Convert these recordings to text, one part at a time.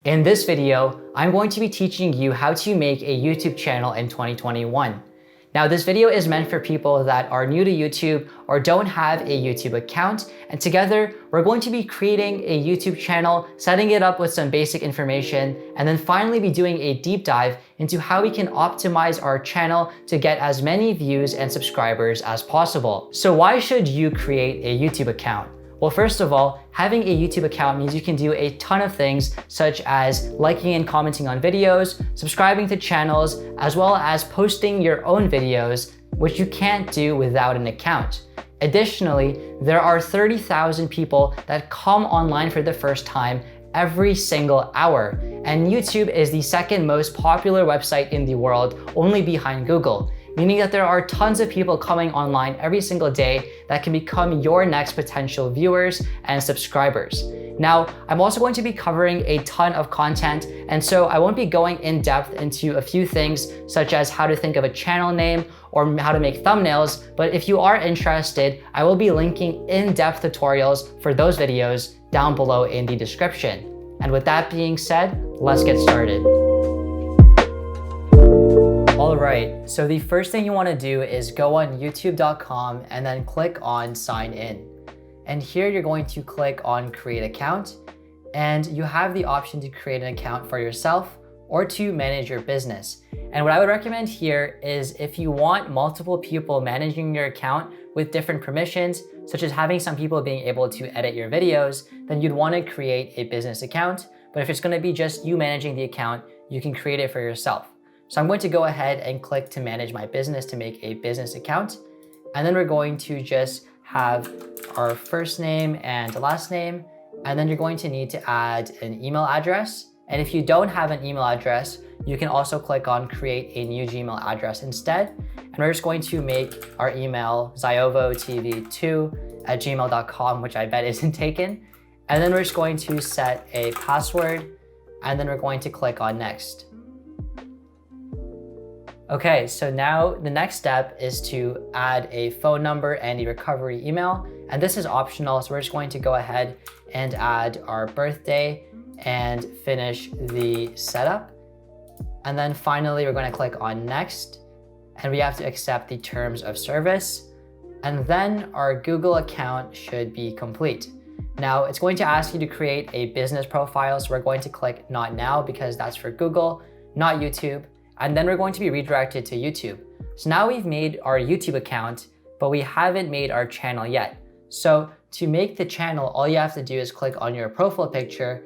In this video, I'm going to be teaching you how to make a YouTube channel in 2021. Now, this video is meant for people that are new to YouTube or don't have a YouTube account, and together we're going to be creating a YouTube channel, setting it up with some basic information, and then finally be doing a deep dive into how we can optimize our channel to get as many views and subscribers as possible. So why should you create a YouTube account? Well, first of all, having a YouTube account means you can do a ton of things such as liking and commenting on videos, subscribing to channels, as well as posting your own videos, which you can't do without an account. Additionally, there are 30,000 people that come online for the first time every single hour, and YouTube is the second most popular website in the world, only behind Google. Meaning that there are tons of people coming online every single day that can become your next potential viewers and subscribers. Now, I'm also going to be covering a ton of content, and so I won't be going in depth into a few things such as how to think of a channel name or how to make thumbnails, but if you are interested, I will be linking in-depth tutorials for those videos down below in the description. And with that being said, let's get started. Alright, so the first thing you want to do is go on youtube.com and then click on sign in. And here you're going to click on create account, and you have the option to create an account for yourself or to manage your business. And what I would recommend here is if you want multiple people managing your account with different permissions, such as having some people being able to edit your videos, then you'd want to create a business account. But if it's going to be just you managing the account, you can create it for yourself. So I'm going to go ahead and click to manage my business to make a business account. And then we're going to just have our first name and last name. And then you're going to need to add an email address. And if you don't have an email address, you can also click on create a new Gmail address instead. And we're just going to make our email ziovotv2@gmail.com, which I bet isn't taken. And then we're just going to set a password, and then we're going to click on next. Okay, so now the next step is to add a phone number and a recovery email. And this is optional, so we're just going to go ahead and add our birthday and finish the setup. And then finally, we're going to click on next, and we have to accept the terms of service. And then our Google account should be complete. Now, it's going to ask you to create a business profile, so we're going to click not now because that's for Google, not YouTube. And then we're going to be redirected to YouTube. So now we've made our YouTube account, but we haven't made our channel yet. So to make the channel, all you have to do is click on your profile picture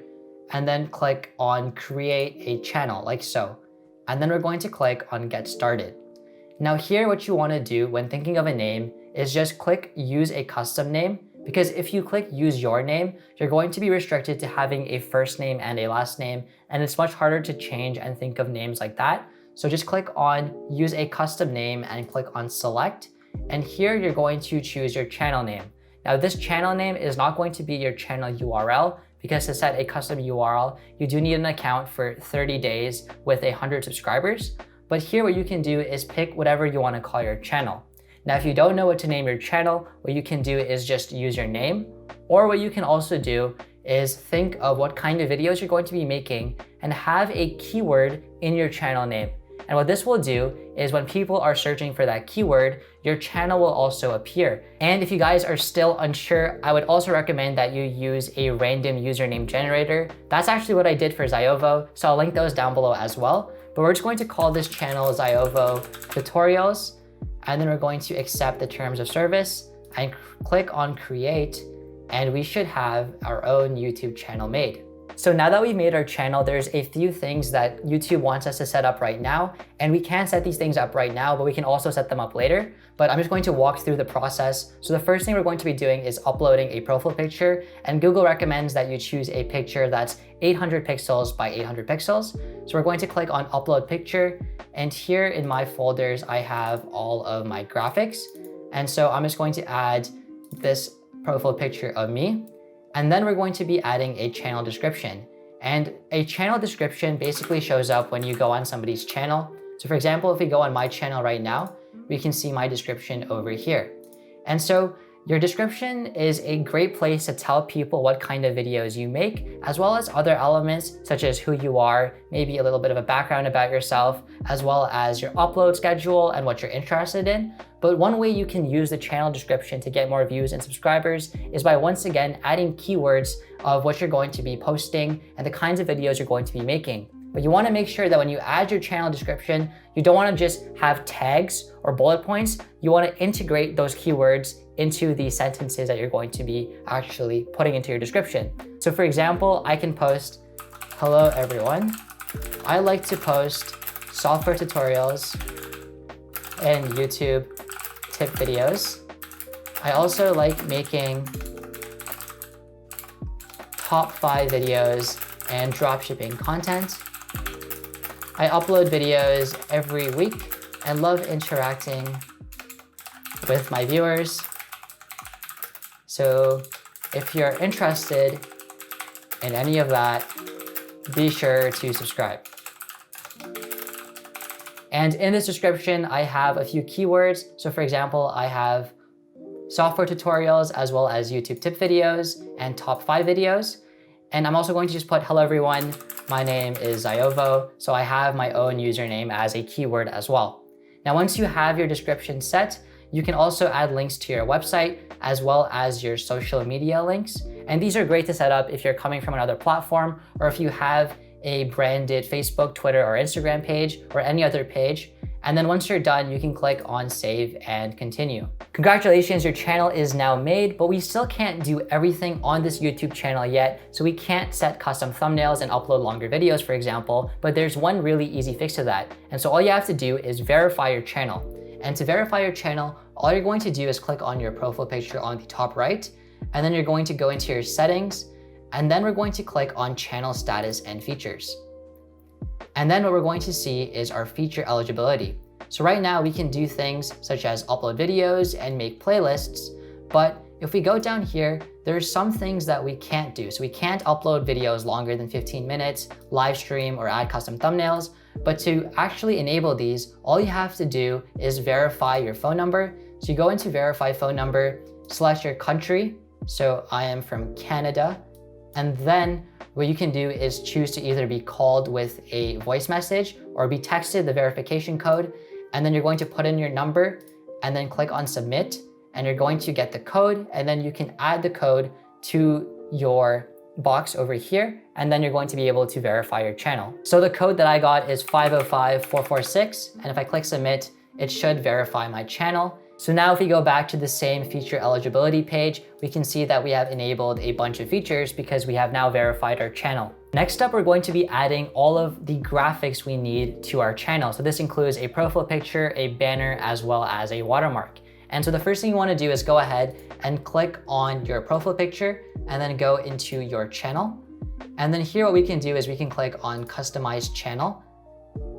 and then click on create a channel like so. And then we're going to click on get started. Now here, what you want to do when thinking of a name is just click use a custom name, because if you click use your name, you're going to be restricted to having a first name and a last name, and it's much harder to change and think of names like that. So just click on use a custom name and click on select. And here you're going to choose your channel name. Now this channel name is not going to be your channel URL, because to set a custom URL, you do need an account for 30 days with 100 subscribers. But here what you can do is pick whatever you want to call your channel. Now, if you don't know what to name your channel, what you can do is just use your name. Or what you can also do is think of what kind of videos you're going to be making and have a keyword in your channel name. And what this will do is when people are searching for that keyword, your channel will also appear. And if you guys are still unsure, I would also recommend that you use a random username generator. That's actually what I did for Ziovo, so I'll link those down below as well. But we're just going to call this channel Ziovo Tutorials, and then we're going to accept the terms of service and click on create, and we should have our own YouTube channel made. So now that we've made our channel, there's a few things that YouTube wants us to set up right now, and we can set these things up right now, but we can also set them up later. But I'm just going to walk through the process. So the first thing we're going to be doing is uploading a profile picture, and Google recommends that you choose a picture that's 800 pixels by 800 pixels. So we're going to click on upload picture, and here in my folders, I have all of my graphics. And so I'm just going to add this profile picture of me. And then we're going to be adding a channel description. And a channel description basically shows up when you go on somebody's channel. So for example, if we go on my channel right now, we can see my description over here. And so Your description is a great place to tell people what kind of videos you make, as well as other elements such as who you are, maybe a little bit of a background about yourself, as well as your upload schedule and what you're interested in. But one way you can use the channel description to get more views and subscribers is by once again adding keywords of what you're going to be posting and the kinds of videos you're going to be making. But you want to make sure that when you add your channel description, you don't want to just have tags or bullet points. You want to integrate those keywords into the sentences that you're going to be actually putting into your description. So for example, I can post, "Hello everyone, I like to post software tutorials and YouTube tip videos. I also like making top 5 videos and dropshipping content. I upload videos every week and love interacting with my viewers. So if you're interested in any of that, be sure to subscribe." And in this description, I have a few keywords. So for example, I have software tutorials as well as YouTube tip videos and top 5 videos. And I'm also going to just put, "Hello everyone, my name is Ziovo." So I have my own username as a keyword as well. Now, once you have your description set, you can also add links to your website as well as your social media links. And these are great to set up if you're coming from another platform or if you have a branded Facebook, Twitter, or Instagram page or any other page. And then once you're done, you can click on save and continue. Congratulations, your channel is now made, but we still can't do everything on this YouTube channel yet. So we can't set custom thumbnails and upload longer videos, for example, but there's one really easy fix to that. And so all you have to do is verify your channel. And to verify your channel, all you're going to do is click on your profile picture on the top right, and then you're going to go into your settings, and then we're going to click on channel status and features. And then what we're going to see is our feature eligibility. So right now we can do things such as upload videos and make playlists, but if we go down here, there's some things that we can't do. So we can't upload videos longer than 15 minutes, live stream, or add custom thumbnails. But to actually enable these, all you have to do is verify your phone number. So you go into verify phone number, select your country. So I am from Canada. And then what you can do is choose to either be called with a voice message or be texted the verification code. And then you're going to put in your number and then click on submit. And you're going to get the code, and then you can add the code to your box over here, and then you're going to be able to verify your channel. So the code that I got is 505446, and if I click submit, it should verify my channel. So now if we go back to the same feature eligibility page, we can see that we have enabled a bunch of features because we have now verified our channel. Next up, we're going to be adding all of the graphics we need to our channel. So this includes a profile picture, a banner, as well as a watermark. And so the first thing you want to do is go ahead and click on your profile picture and then go into your channel. And then here what we can do is we can click on customize channel,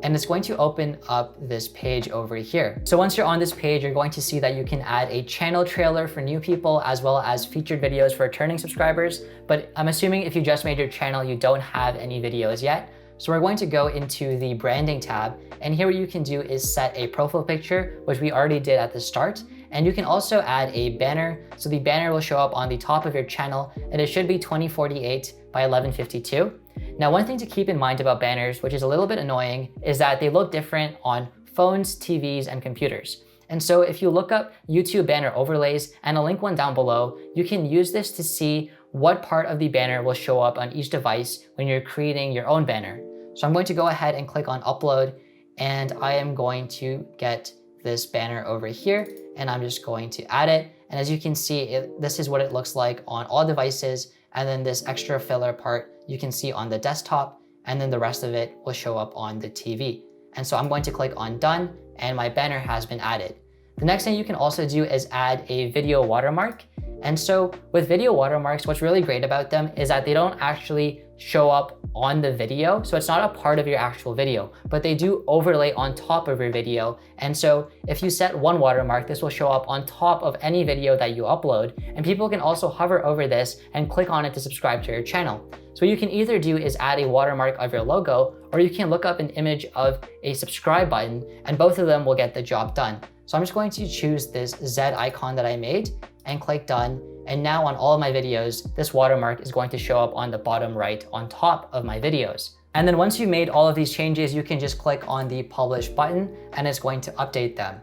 and it's going to open up this page over here. So once you're on this page, you're going to see that you can add a channel trailer for new people as well as featured videos for returning subscribers. But I'm assuming if you just made your channel, you don't have any videos yet. So we're going to go into the branding tab, and here what you can do is set a profile picture, which we already did at the start. And you can also add a banner. So the banner will show up on the top of your channel, and it should be 2048 by 1152. Now, one thing to keep in mind about banners, which is a little bit annoying, is that they look different on phones, TVs, and computers. And so if you look up YouTube banner overlays, and I'll link one down below, you can use this to see what part of the banner will show up on each device when you're creating your own banner. So I'm going to go ahead and click on upload, and I am going to get this banner over here, and I'm just going to add it. And as you can see, this is what it looks like on all devices. And then this extra filler part you can see on the desktop, and then the rest of it will show up on the TV. And so I'm going to click on done, and my banner has been added. The next thing you can also do is add a video watermark. And so with video watermarks, what's really great about them is that they don't actually show up on the video. So it's not a part of your actual video, but they do overlay on top of your video. And so if you set one watermark, this will show up on top of any video that you upload. And people can also hover over this and click on it to subscribe to your channel. So what you can either do is add a watermark of your logo, or you can look up an image of a subscribe button, and both of them will get the job done. So I'm just going to choose this Z icon that I made, and click done. And now on all of my videos, this watermark is going to show up on the bottom right on top of my videos. And then once you made all of these changes, you can just click on the publish button and it's going to update them.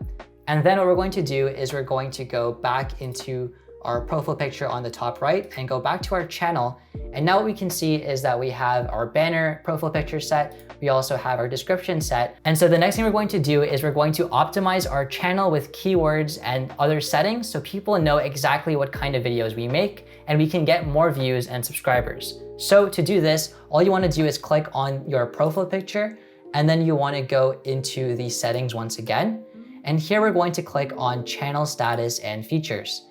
And then what we're going to do is we're going to go back into our profile picture on the top right and go back to our channel. And now what we can see is that we have our banner profile picture set. We also have our description set. And so the next thing we're going to do is we're going to optimize our channel with keywords and other settings so people know exactly what kind of videos we make and we can get more views and subscribers. So to do this, all you want to do is click on your profile picture and then you want to go into the settings once again. And here we're going to click on channel status and features.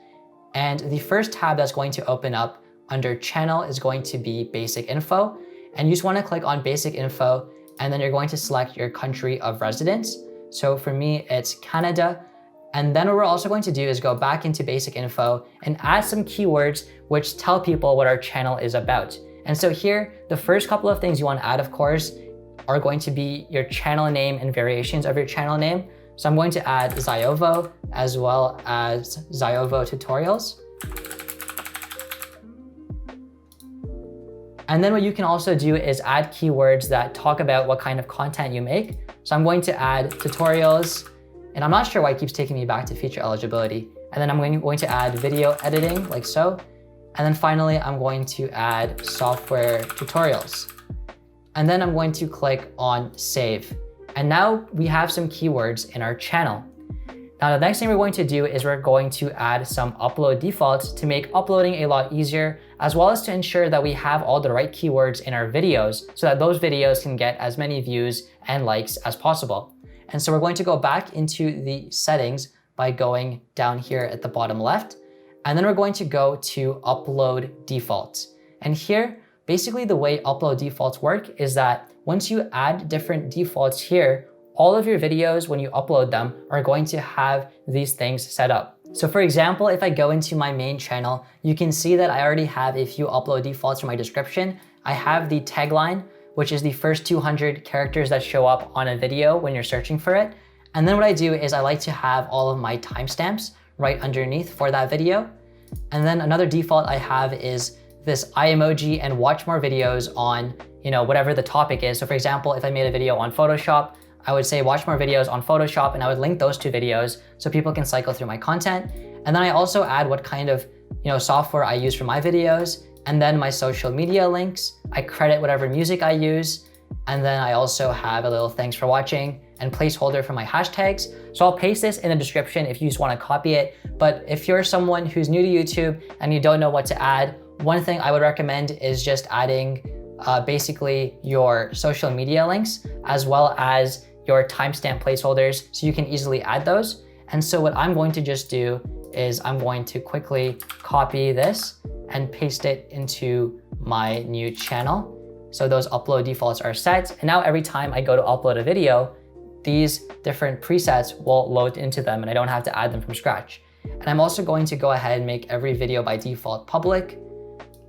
And the first tab that's going to open up under channel is going to be basic info. And you just want to click on basic info and then you're going to select your country of residence. So for me, it's Canada. And then what we're also going to do is go back into basic info and add some keywords which tell people what our channel is about. And so here, the first couple of things you want to add, of course, are going to be your channel name and variations of your channel name. So I'm going to add Ziovo as well as Ziovo tutorials. And then what you can also do is add keywords that talk about what kind of content you make. So I'm going to add tutorials, and I'm not sure why it keeps taking me back to feature eligibility. And then I'm going to add video editing like so. And then finally, I'm going to add software tutorials. And then I'm going to click on save. And now we have some keywords in our channel. Now the next thing we're going to do is we're going to add some upload defaults to make uploading a lot easier, as well as to ensure that we have all the right keywords in our videos so that those videos can get as many views and likes as possible. And so we're going to go back into the settings by going down here at the bottom left. And then we're going to go to upload defaults. And here, basically the way upload defaults work is that once you add different defaults here, all of your videos, when you upload them, are going to have these things set up. So for example, if I go into my main channel, you can see that I already have a few upload defaults for my description. I have the tagline, which is the first 200 characters that show up on a video when you're searching for it. And then what I do is I like to have all of my timestamps right underneath for that video. And then another default I have is this eye emoji and watch more videos on, whatever the topic is. So for example, if I made a video on Photoshop, I would say watch more videos on Photoshop and I would link those two videos so people can cycle through my content. And then I also add what kind of software I use for my videos, and then my social media links. I credit whatever music I use. And then I also have a little thanks for watching and placeholder for my hashtags. So I'll paste this in the description if you just want to copy it. But if you're someone who's new to YouTube and you don't know what to add, one thing I would recommend is just adding basically your social media links as well as your timestamp placeholders so you can easily add those. And so what I'm going to just do is I'm going to quickly copy this and paste it into my new channel. So those upload defaults are set. And now every time I go to upload a video, these different presets will load into them and I don't have to add them from scratch. And I'm also going to go ahead and make every video by default public.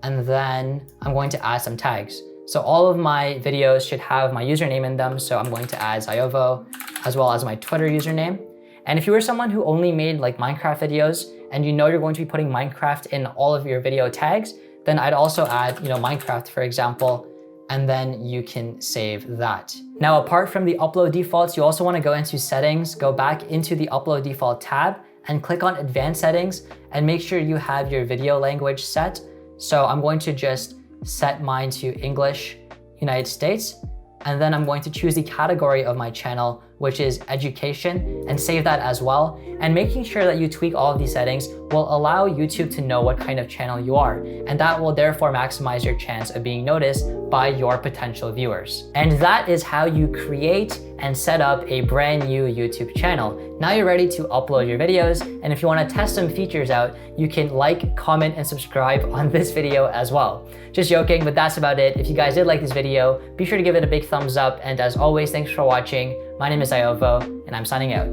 And then I'm going to add some tags. So all of my videos should have my username in them. So I'm going to add Ziovo as well as my Twitter username. And if you were someone who only made like Minecraft videos and you're going to be putting Minecraft in all of your video tags, then I'd also add, Minecraft, for example, and then you can save that. Now, apart from the upload defaults, you also want to go into settings, go back into the upload default tab and click on advanced settings and make sure you have your video language set. So I'm going to just set mine to English, United States. And then I'm going to choose the category of my channel, which is education, and save that as well. And making sure that you tweak all of these settings will allow YouTube to know what kind of channel you are. And that will therefore maximize your chance of being noticed by your potential viewers. And that is how you create and set up a brand new YouTube channel. Now you're ready to upload your videos. And if you want to test some features out, you can like, comment, and subscribe on this video as well. Just joking, but that's about it. If you guys did like this video, be sure to give it a big thumbs up. And as always, thanks for watching. My name is Ziovo, and I'm signing out.